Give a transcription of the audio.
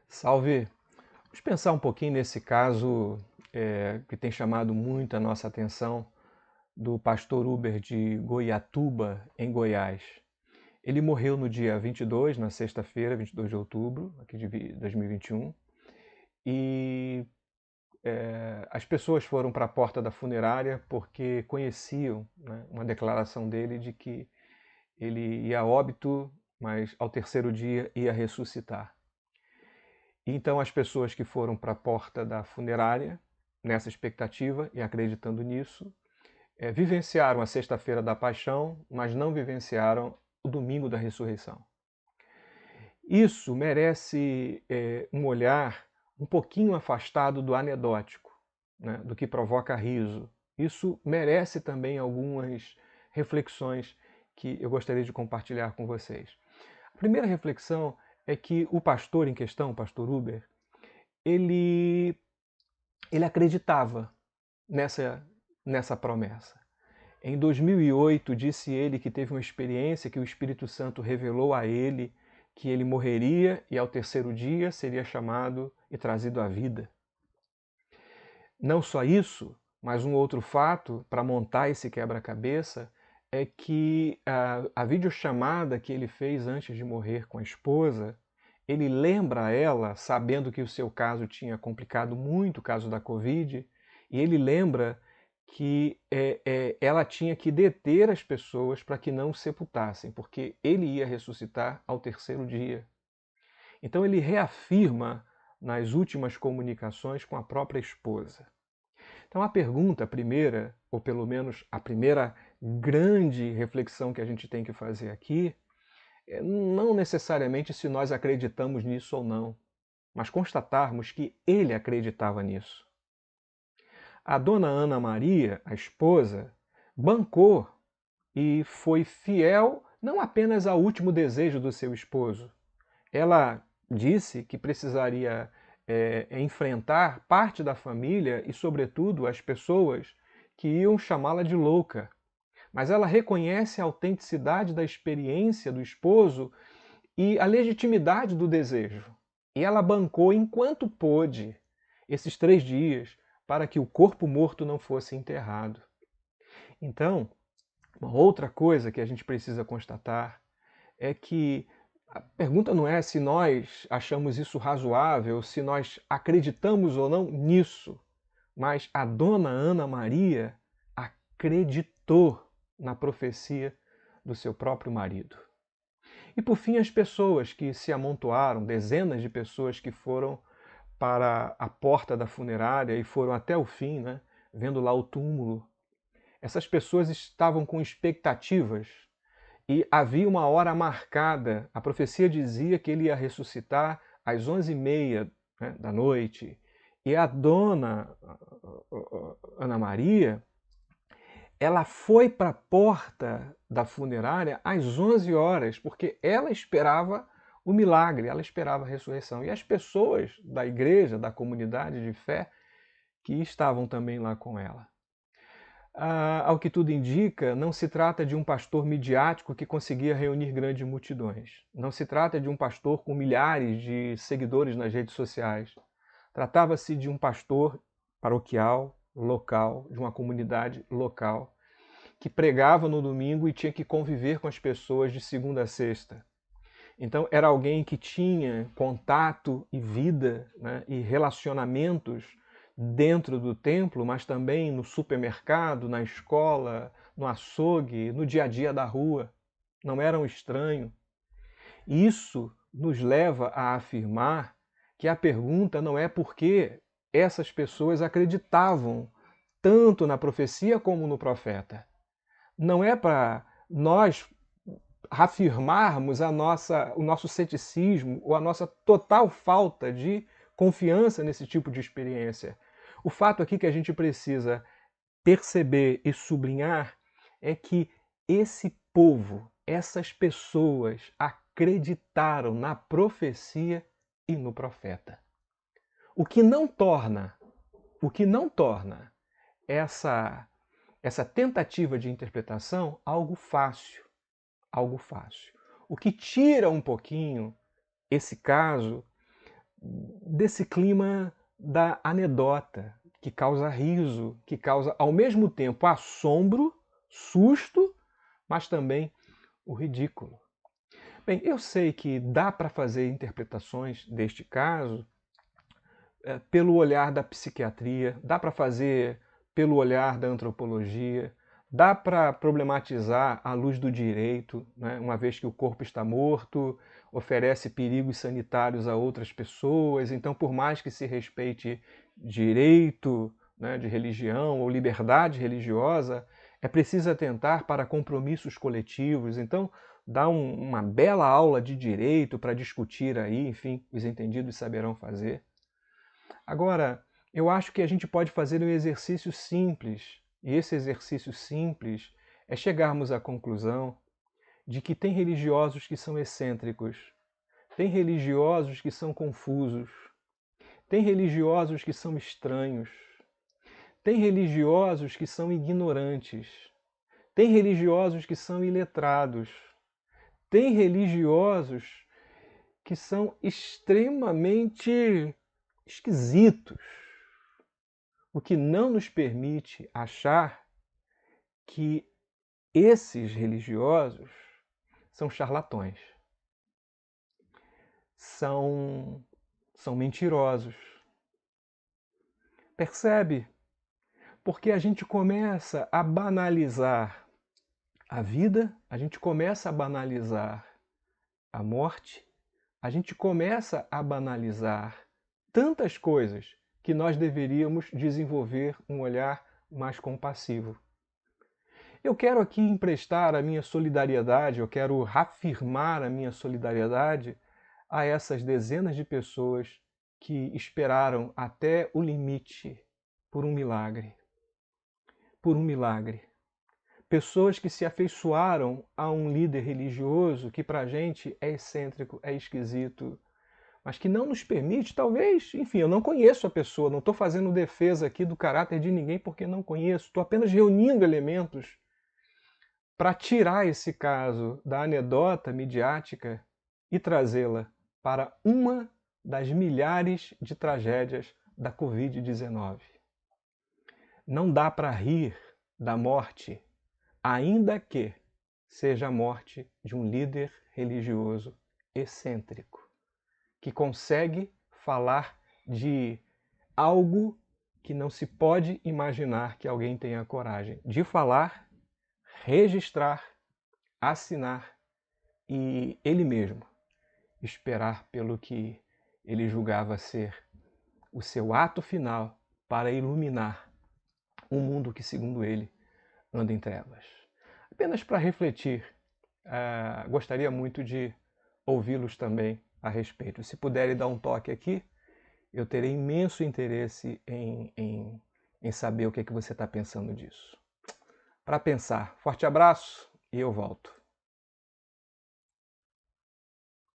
Salve! Vamos pensar um pouquinho nesse caso que tem chamado muito a nossa atenção do pastor Uber de Goiatuba, em Goiás. Ele morreu no dia 22, na sexta-feira, 22 de outubro, aqui de 2021, e as pessoas foram para a porta da funerária porque conheciam, né, uma declaração dele de que ele ia a óbito, mas ao terceiro dia ia ressuscitar. Então as pessoas que foram para a porta da funerária, nessa expectativa e acreditando nisso, vivenciaram a sexta-feira da paixão, mas não vivenciaram o domingo da ressurreição. Isso merece um olhar um pouquinho afastado do anedótico, né, do que provoca riso. Isso merece também algumas reflexões que eu gostaria de compartilhar com vocês. A primeira reflexão é que o pastor em questão, o pastor Uber, ele acreditava nessa promessa. Em 2008, disse ele que teve uma experiência que o Espírito Santo revelou a ele que ele morreria e ao terceiro dia seria chamado e trazido à vida. Não só isso, mas um outro fato para montar esse quebra-cabeça é que a videochamada que ele fez antes de morrer com a esposa, ele lembra a ela, sabendo que o seu caso tinha complicado muito, o caso da Covid, e ele lembra que ela tinha que deter as pessoas para que não o sepultassem, porque ele ia ressuscitar ao terceiro dia. Então ele reafirma nas últimas comunicações com a própria esposa. Então a pergunta primeira, ou pelo menos a primeira grande reflexão que a gente tem que fazer aqui, é não necessariamente se nós acreditamos nisso ou não, mas constatarmos que ele acreditava nisso. A dona Ana Maria, a esposa, bancou e foi fiel não apenas ao último desejo do seu esposo. Ela disse que precisaria enfrentar parte da família e, sobretudo, as pessoas que iam chamá-la de louca. Mas ela reconhece a autenticidade da experiência do esposo e a legitimidade do desejo. E ela bancou enquanto pôde esses 3 dias para que o corpo morto não fosse enterrado. Então, uma outra coisa que a gente precisa constatar é que a pergunta não é se nós achamos isso razoável, se nós acreditamos ou não nisso, mas a dona Ana Maria acreditou na profecia do seu próprio marido. E por fim, as pessoas que se amontoaram, dezenas de pessoas que foram para a porta da funerária e foram até o fim, né, vendo lá o túmulo. Essas pessoas estavam com expectativas e havia uma hora marcada. A profecia dizia que ele ia ressuscitar às 11h30, né, da noite. E a dona Ana Maria, ela foi para a porta da funerária às 11 horas, porque ela esperava o milagre, ela esperava a ressurreição. E as pessoas da igreja, da comunidade de fé, que estavam também lá com ela. Ao que tudo indica, não se trata de um pastor midiático que conseguia reunir grandes multidões. Não se trata de um pastor com milhares de seguidores nas redes sociais. Tratava-se de um pastor paroquial, local, de uma comunidade local, que pregava no domingo e tinha que conviver com as pessoas de segunda a sexta. Então era alguém que tinha contato e vida, né, e relacionamentos dentro do templo, mas também no supermercado, na escola, no açougue, no dia a dia da rua. Não era um estranho. Isso nos leva a afirmar que a pergunta não é por que essas pessoas acreditavam tanto na profecia como no profeta. Não é para nós afirmarmos o nosso ceticismo ou a nossa total falta de confiança nesse tipo de experiência. O fato aqui que a gente precisa perceber e sublinhar é que esse povo, essas pessoas acreditaram na profecia e no profeta. O que não torna essa tentativa de interpretação algo fácil. O que tira um pouquinho esse caso desse clima da anedota, que causa riso, que causa ao mesmo tempo assombro, susto, mas também o ridículo. Bem, eu sei que dá para fazer interpretações deste caso pelo olhar da psiquiatria, dá para fazer pelo olhar da antropologia, dá para problematizar à luz do direito, né? Uma vez que o corpo está morto, oferece perigos sanitários a outras pessoas, então por mais que se respeite direito, né, de religião ou liberdade religiosa, é preciso atentar para compromissos coletivos, então dá uma bela aula de direito para discutir aí, enfim, os entendidos saberão fazer. Agora, eu acho que a gente pode fazer um exercício simples, e esse exercício simples é chegarmos à conclusão de que tem religiosos que são excêntricos, tem religiosos que são confusos, tem religiosos que são estranhos, tem religiosos que são ignorantes, tem religiosos que são iletrados, tem religiosos que são extremamente esquisitos, o que não nos permite achar que esses religiosos são charlatões, são mentirosos. Percebe? Porque a gente começa a banalizar a vida, a gente começa a banalizar a morte, a gente começa a banalizar tantas coisas que nós deveríamos desenvolver um olhar mais compassivo. Eu quero aqui emprestar a minha solidariedade, eu quero reafirmar a minha solidariedade a essas dezenas de pessoas que esperaram até o limite por um milagre. Por um milagre. Pessoas que se afeiçoaram a um líder religioso que pra gente é excêntrico, é esquisito, mas que não nos permite, talvez, enfim, eu não conheço a pessoa, não estou fazendo defesa aqui do caráter de ninguém porque não conheço, estou apenas reunindo elementos para tirar esse caso da anedota midiática e trazê-la para uma das milhares de tragédias da Covid-19. Não dá para rir da morte, ainda que seja a morte de um líder religioso excêntrico, que consegue falar de algo que não se pode imaginar que alguém tenha coragem de falar, registrar, assinar e ele mesmo esperar pelo que ele julgava ser o seu ato final para iluminar um mundo que, segundo ele, anda em trevas. Apenas para refletir, gostaria muito de ouvi-los também a respeito. Se puderem dar um toque aqui, eu terei imenso interesse em saber o que é que você está pensando disso. Para pensar, forte abraço e eu volto.